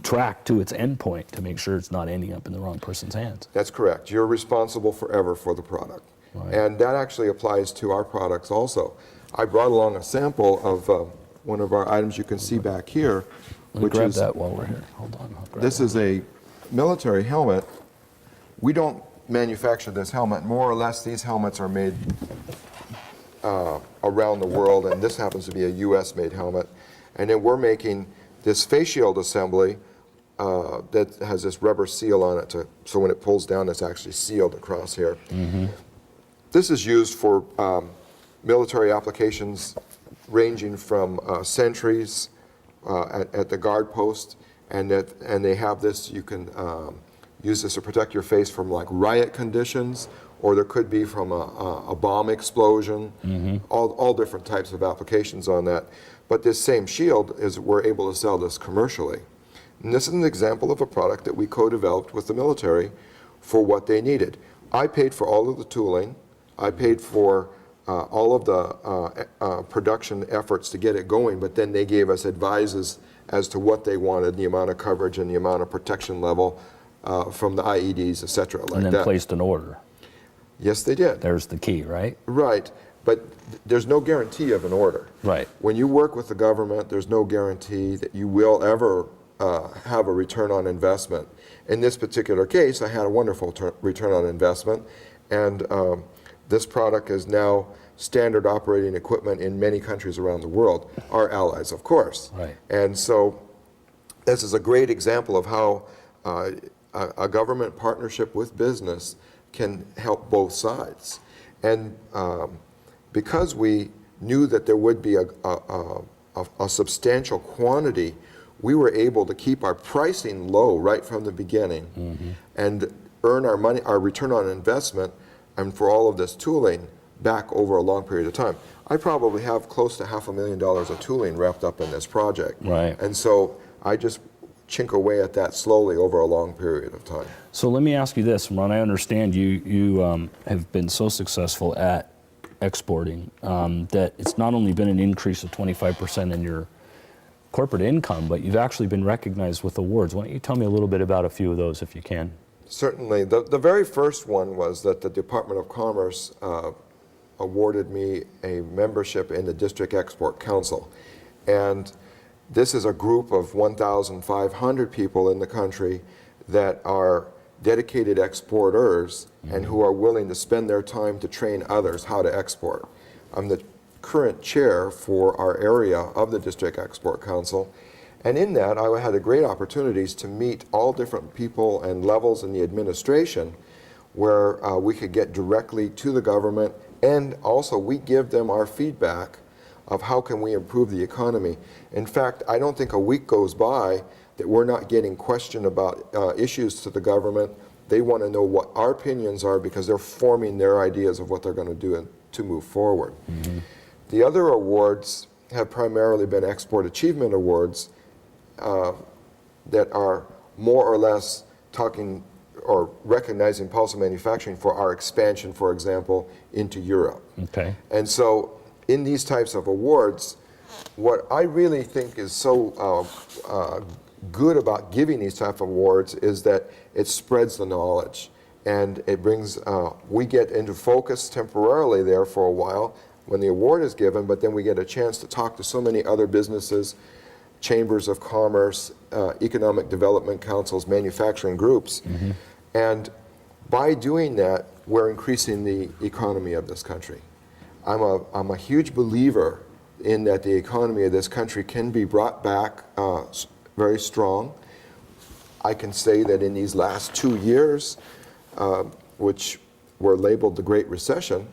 track to its endpoint to make sure it's not ending up in the wrong person's hands. That's correct. You're responsible forever for the product. Right. And that actually applies to our products also. I brought along a sample of one of our items you can see back here, Let me which grab is, that while we're here. Hold on. I'll grab this one. is a military helmet. We don't manufacture this helmet. More or less, these helmets are made around the world, and this happens to be a US-made helmet. And then we're making this face shield assembly that has this rubber seal on it, so when it pulls down, it's actually sealed across here. Mm-hmm. This is used for military applications ranging from sentries at the guard post, and they have this, you can use this to protect your face from like riot conditions, or there could be from a bomb explosion, all different types of applications on that. But this same shield, we're able to sell this commercially. And this is an example of a product that we co-developed with the military for what they needed. I paid for all of the tooling. I paid for all of the production efforts to get it going, but then they gave us advices as to what they wanted, the amount of coverage and the amount of protection level from the IEDs, et cetera, like that. And then placed an order. Yes, they did. There's the key, right? Right, but there's no guarantee of an order. Right. When you work with the government, there's no guarantee that you will ever have a return on investment. In this particular case, I had a wonderful return on investment, and this product is now standard operating equipment in many countries around the world, our allies, of course. Right. And so this is a great example of how a government partnership with business can help both sides. And because we knew that there would be a substantial quantity, we were able to keep our pricing low right from the beginning and earn our money, our return on investment, and for all of this tooling back over a long period of time. I probably have close to $500,000 of tooling wrapped up in this project. Right. And so I just chink away at that slowly over a long period of time. So let me ask you this, Ron. I understand you have been so successful at exporting that it's not only been an increase of 25% in your corporate income, but you've actually been recognized with awards. Why don't you tell me a little bit about a few of those if you can? Certainly. The very first one was that the Department of Commerce awarded me a membership in the District Export Council. And this is a group of 1,500 people in the country that are dedicated exporters and who are willing to spend their time to train others how to export. I'm the current chair for our area of the District Export Council, and in that I had great opportunities to meet all different people and levels in the administration where we could get directly to the government, and also we give them our feedback of how can we improve the economy. In fact, I don't think a week goes by that we're not getting questioned about issues to the government. They want to know what our opinions are because they're forming their ideas of what they're going to do to move forward. The other awards have primarily been Export Achievement Awards that are more or less talking or recognizing Paulson manufacturing for our expansion, for example, into Europe. Okay. And so in these types of awards, what I really think is so good about giving these type of awards is that it spreads the knowledge, and it brings, we get into focus temporarily there for a while when the award is given, but then we get a chance to talk to so many other businesses, chambers of commerce, economic development councils, manufacturing groups. And by doing that, we're increasing the economy of this country. I'm a huge believer in that the economy of this country can be brought back very strong. I can say that in these last 2 years, which were labeled the Great Recession,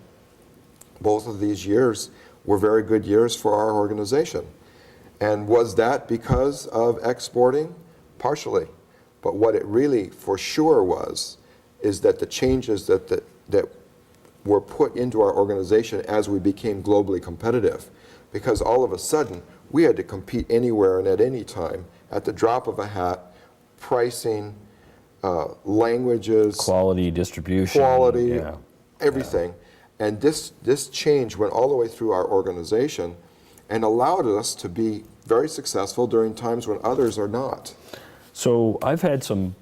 both of these years were very good years for our organization. And was that because of exporting? Partially. But what it really for sure was is that the changes that were put into our organization as we became globally competitive, because all of a sudden we had to compete anywhere and at any time at the drop of a hat, pricing, languages, Quality, distribution. quality, everything. And this change went all the way through our organization and allowed us to be very successful during times when others are not. So I've had some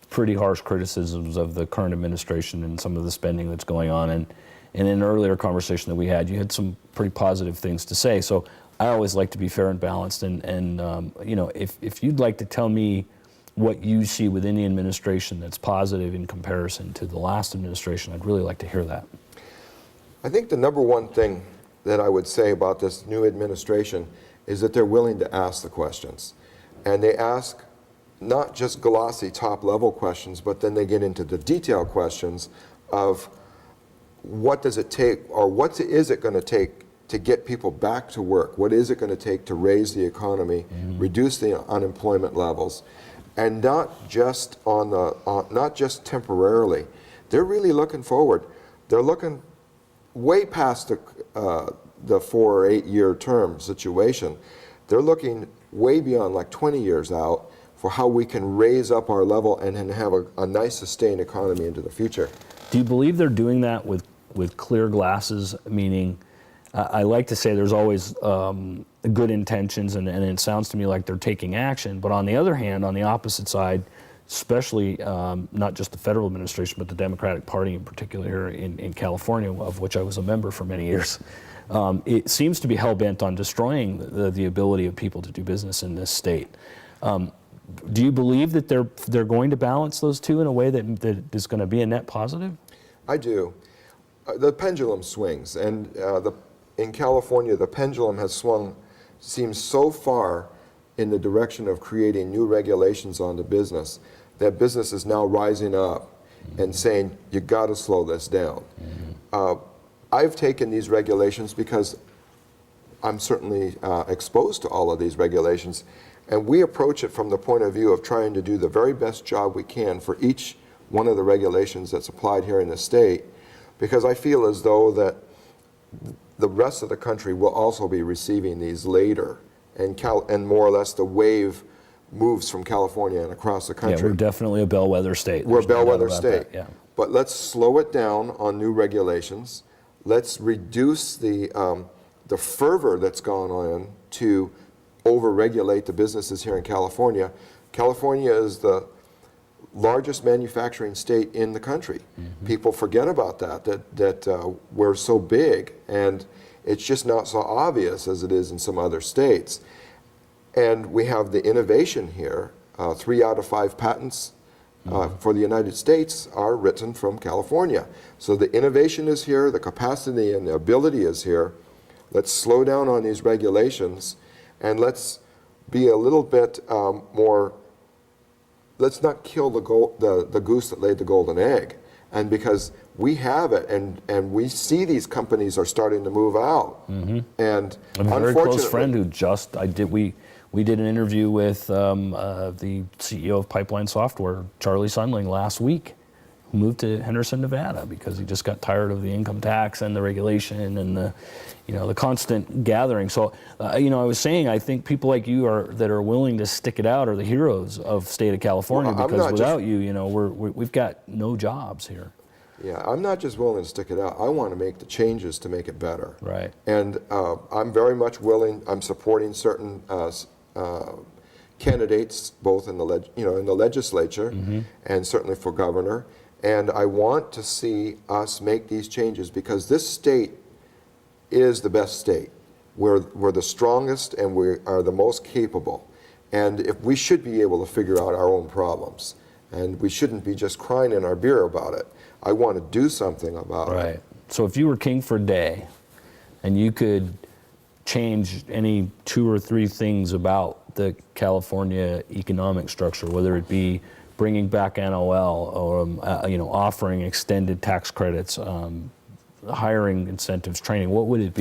pretty harsh criticisms of the current administration and some of the spending that's going on. And in an earlier conversation that we had, you had some pretty positive things to say. So I always like to be fair and balanced. And you know, if you'd like to tell me what you see within the administration that's positive in comparison to the last administration, I'd really like to hear that. I think the number one thing that I would say about this new administration is that they're willing to ask the questions. And they ask not just glossy top-level questions, but then they get into the detailed questions of what does it take, or what is it going to take to get people back to work? What is it going to take to raise the economy, reduce the unemployment levels, and not just not just temporarily. They're really looking forward. They're looking way past the 4 or 8 year term situation. They're looking way beyond, like 20 years out, for how we can raise up our level and have a nice sustained economy into the future. Do you believe they're doing that with clear glasses? Meaning, I like to say there's always good intentions, and it sounds to me like they're taking action. But on the other hand, on the opposite side, especially not just the federal administration, but the Democratic Party in particular here in California, of which I was a member for many years, it seems to be hell-bent on destroying the ability of people to do business in this state. Do you believe that they're going to balance those two in a way that is going to be a net positive? I do. The pendulum swings, and in California, the pendulum has swung, seems so far in the direction of creating new regulations on the business that business is now rising up and saying, you got to slow this down. I've taken these regulations because I'm certainly exposed to all of these regulations, and we approach it from the point of view of trying to do the very best job we can for each one of the regulations that's applied here in the state, because I feel as though that the rest of the country will also be receiving these later, and more or less the wave moves from California and across the country. Yeah, we're definitely a bellwether state. We're a There's no doubt bellwether about state. that, yeah. But let's slow it down on new regulations. Let's reduce the fervor that's gone on to over-regulate the businesses here in California. California is the largest manufacturing state in the country. People forget about that we're so big, and it's just not so obvious as it is in some other states. And we have the innovation here. 3 out of 5 patents for the United States are written from California. So the innovation is here, the capacity and the ability is here. Let's slow down on these regulations, and let's be a little bit more, let's not kill the goose that laid the golden egg. And because we have it, and we see these companies are starting to move out. And I have a very close friend who just, we did an interview with the CEO of Pipeline Software, Charlie Sundling, last week, who moved to Henderson, Nevada, because he just got tired of the income tax and the regulation and the constant gathering. So, I was saying, I think people like you that are willing to stick it out are the heroes of state of California, because without you, we've got no jobs here. Yeah, I'm not just willing to stick it out. I want to make the changes to make it better. Right. And I'm very much willing. I'm supporting certain candidates, both in the in the legislature and certainly for governor. And I want to see us make these changes, because this state is the best state. We're the strongest, and we are the most capable. And if we should be able to figure out our own problems, and we shouldn't be just crying in our beer about it. I want to do something about it. Right. So if you were king for a day, and you could change any 2 or 3 things about the California economic structure, whether it be bringing back NOL or offering extended tax credits, hiring incentives, training, what would it be?